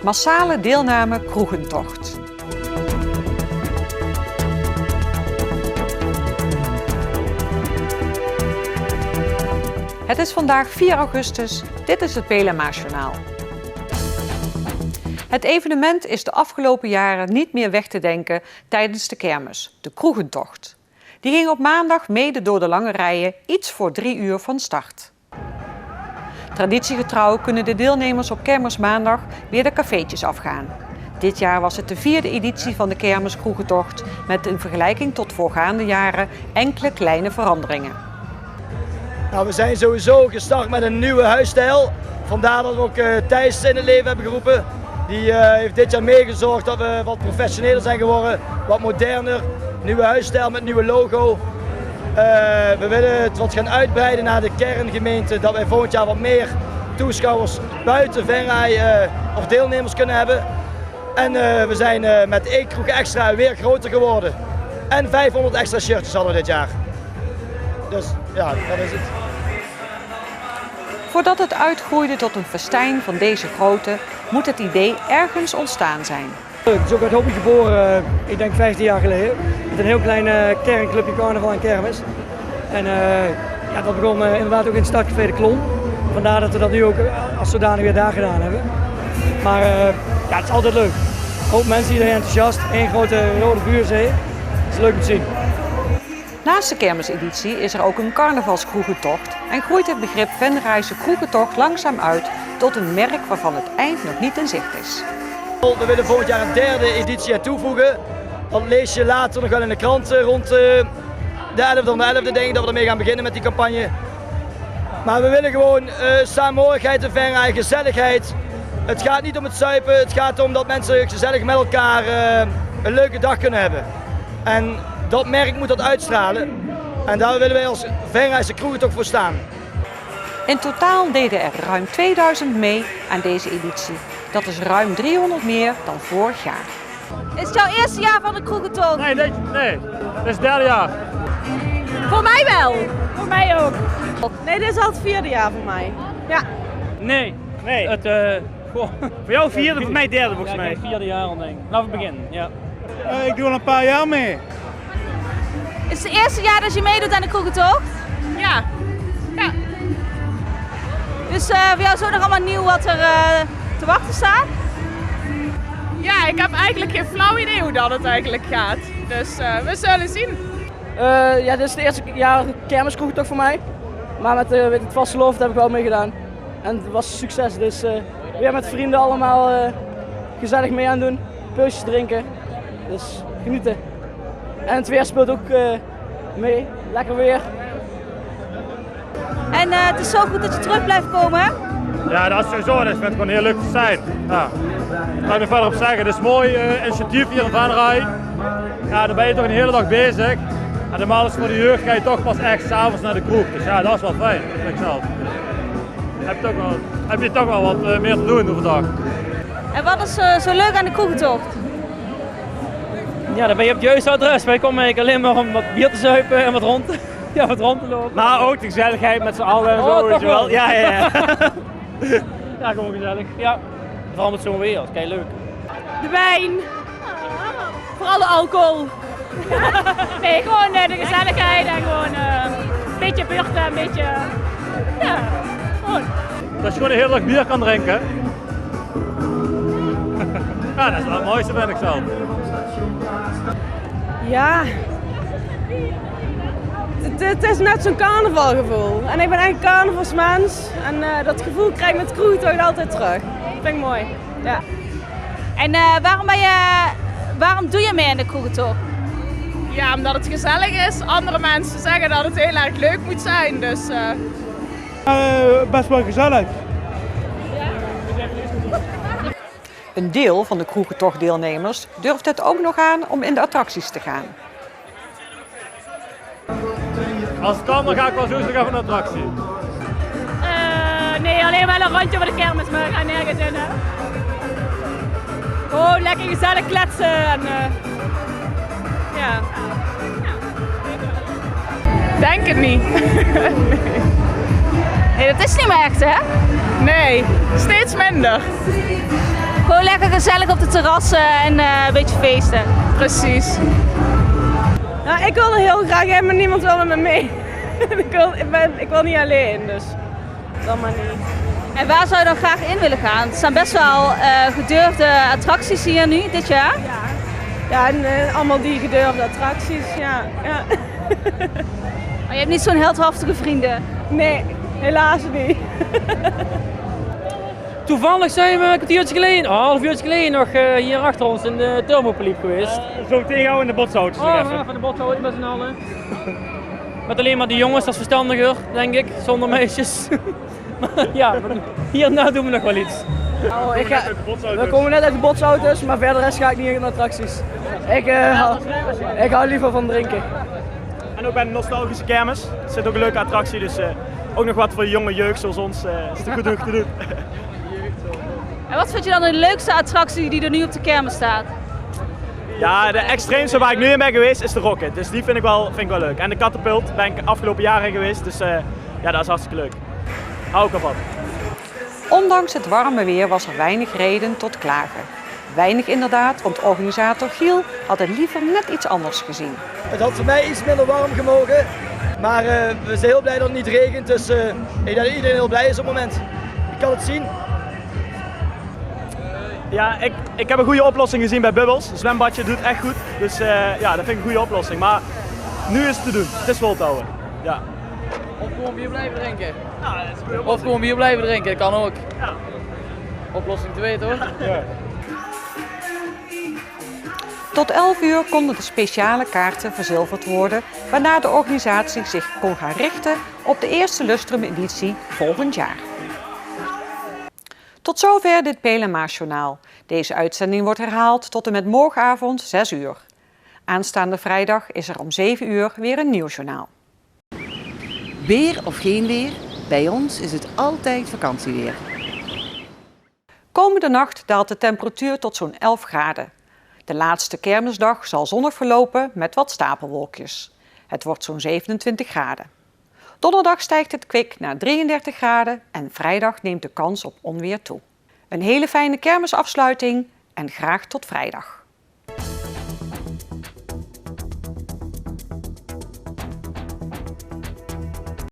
Massale deelname kroegentocht. Het is vandaag 4 augustus, dit is het PLMA-journaal. Het evenement is de afgelopen jaren niet meer weg te denken tijdens de kermis, de kroegentocht. Die ging op maandag mede door de lange rijen iets voor 3 uur van start. Traditiegetrouw kunnen de deelnemers op kermismaandag weer de cafeetjes afgaan. Dit jaar was het de 4e editie van de kermiskroegentocht met in vergelijking tot voorgaande jaren enkele kleine veranderingen. Nou, we zijn sowieso gestart met een nieuwe huisstijl. Vandaar dat we ook Thijs in het leven hebben geroepen. Die heeft dit jaar meegezorgd dat we wat professioneler zijn geworden, wat moderner. Nieuwe huisstijl met nieuwe logo. We willen het wat gaan uitbreiden naar de kerngemeente, dat wij volgend jaar wat meer toeschouwers buiten Venray of deelnemers kunnen hebben. En we zijn met E-Kroeg Extra weer groter geworden. En 500 extra shirtjes hadden we dit jaar. Dus ja, dat is het. Voordat het uitgroeide tot een festijn van deze grootte, moet het idee ergens ontstaan zijn. Het is ook uit hobby geboren, ik denk 15 jaar geleden. Met een heel klein kernclubje carnaval en kermis. En ja, dat begon inderdaad ook in het startcafé De Klon. Vandaar dat we dat nu ook als zodanig weer daar gedaan hebben. Maar ja, het is altijd leuk. Ook mensen, iedereen enthousiast. Eén grote rode vuurzee. Het is leuk om te zien. Naast de kermiseditie is er ook een carnavalskroegentocht en groeit het begrip Venrayse kroegentocht langzaam uit tot een merk waarvan het eind nog niet in zicht is. We willen volgend jaar een 3e editie aan toevoegen. Dat lees je later nog wel in de krant rond de 11e of de 11e denk ik dat we ermee gaan beginnen met die campagne. Maar we willen gewoon samenhorigheid in Venray, gezelligheid. Het gaat niet om het zuipen, het gaat om dat mensen gezellig met elkaar een leuke dag kunnen hebben. En dat merk moet dat uitstralen. En daar willen wij als Venrayse kroegentocht voor staan. In totaal deden er ruim 2000 mee aan deze editie. Dat is ruim 300 meer dan vorig jaar. Is het jouw eerste jaar van de kroegentocht? Nee, dit is het 3e jaar. Voor mij wel. Voor mij ook. Nee, dit is al het 4e jaar voor mij. Ja. Nee. Voor jou 4e, voor mij 3e volgens mij. 4e jaar al denk ik. Vanaf het begin, ja. Ik doe al een paar jaar mee. Is het eerste jaar dat je meedoet aan de kroegentocht? Ja. Ja. Dus voor jou is ook nog allemaal nieuw wat er te wachten staat? Ja, ik heb eigenlijk geen flauw idee hoe dat het eigenlijk gaat. Dus we zullen zien. Ja, dit is het eerste jaar kermiskroegentocht voor mij. Maar met het vaste lof heb ik wel meegedaan. En het was een succes, dus weer met vrienden allemaal gezellig mee aan doen. Pilsjes drinken, dus genieten. En het weer speelt ook mee, lekker weer. En het is zo goed dat je terug blijft komen, hè? Ja, dat is sowieso. Dat vindt gewoon heel leuk te zijn. Ja. Daar kan ik er verder op zeggen. Het is een mooi initiatief hier in Venray. Ja, dan ben je toch een hele dag bezig. En normaal is voor de jeugd ga je toch pas echt 's avonds naar de kroeg. Dus ja, dat is wel fijn, vind ik zelf. Heb je toch wel wat meer te doen overdag. En wat is zo leuk aan de kroegentocht? Ja, dan ben je op het juiste adres. Wij komen eigenlijk alleen maar om wat bier te zuipen en wat rond te lopen. Maar ook de gezelligheid met z'n allen en Oh, zo, toch weet je wel. wel. Ja. Ja, gewoon gezellig. Ja. Vooral met zo'n weer, dat is kei leuk. De wijn. Vooral de alcohol. Nee, gewoon de gezelligheid en gewoon een beetje buurten, een beetje... Ja, gewoon. Dat je gewoon een hele dag bier kan drinken. Ja, dat is wel het mooiste, vind ik zelf. Ja, het is net zo'n carnavalgevoel. En ik ben eigenlijk carnavalsmens en dat gevoel krijg ik met kroegentocht altijd terug. Dat vind ik mooi. Ja. En waarom doe je mee aan de kroegentocht? Ja, omdat het gezellig is. Andere mensen zeggen dat het heel erg leuk moet zijn, dus... Best wel gezellig. Een deel van de kroegentochtdeelnemers durft het ook nog aan om in de attracties te gaan. Als het kan, dan ga ik wel sowieso gaan van de attractie. Nee, alleen wel een rondje voor de kermis, maar ik ga nergens in. Hè. Gewoon lekker gezellig kletsen en ja. Denk het niet. Nee, dat is niet meer echt, hè? Nee, steeds minder. Gewoon lekker gezellig op de terrassen en een beetje feesten. Precies. Nou, ik wil er heel graag heen, maar niemand wil met me mee. ik wil niet alleen, dus dan maar niet. En waar zou je dan graag in willen gaan? Het zijn best wel gedurfde attracties hier nu, dit jaar. Ja, en allemaal die gedurfde attracties, ja. Maar je hebt niet zo'n heldhaftige vrienden. Nee, helaas niet. Toevallig zijn we een kwartiertje geleden, een half uurtje geleden nog hier achter ons in de Thermopoliep geweest. Zo tegen jou in de botsauto's nog even. Van de botsauto's met z'n allen. Met alleen maar die jongens, dat is verstandiger, denk ik, zonder meisjes. Maar ja, hierna doen we nog wel iets. Oh, we komen net uit de botsauto's, maar verder rest ga ik niet in de attracties. Ik hou liever van drinken. En ook bij de nostalgische kermis. Het zit ook een leuke attractie, dus ook nog wat voor de jonge jeugd zoals ons is het goed te doen. En wat vind je dan de leukste attractie die er nu op de kermis staat? Ja, de extreemste waar ik nu in ben geweest is de Rocket. Dus die vind ik wel leuk. En de Catapult ben ik afgelopen jaren geweest, dus ja, dat is hartstikke leuk. Hou ik ervan. Ondanks het warme weer was er weinig reden tot klagen. Weinig inderdaad, want organisator Giel had het liever net iets anders gezien. Het had voor mij iets minder warm gemogen, maar we zijn heel blij dat het niet regent. Dus ik denk dat iedereen heel blij is op het moment. Je kan het zien. Ja, ik heb een goede oplossing gezien bij Bubbles. Het zwembadje doet echt goed, dus ja, dat vind ik een goede oplossing. Maar nu is het te doen, het is vol te houden. Ja. Of gewoon bier blijven drinken. Ja, dat is een goede oplossing. Of gewoon bier blijven drinken, dat kan ook. Ja. Oplossing 2 toch? Ja. Tot 11 uur konden de speciale kaarten verzilverd worden, waarna de organisatie zich kon gaan richten op de eerste Lustrum-editie volgend jaar. Tot zover dit PLMA-journaal. Deze uitzending wordt herhaald tot en met morgenavond 6 uur. Aanstaande vrijdag is er om 7 uur weer een nieuw journaal. Weer of geen weer, bij ons is het altijd vakantieweer. Komende nacht daalt de temperatuur tot zo'n 11 graden. De laatste kermisdag zal zonnig verlopen met wat stapelwolkjes. Het wordt zo'n 27 graden. Donderdag stijgt het kwik naar 33 graden en vrijdag neemt de kans op onweer toe. Een hele fijne kermisafsluiting en graag tot vrijdag.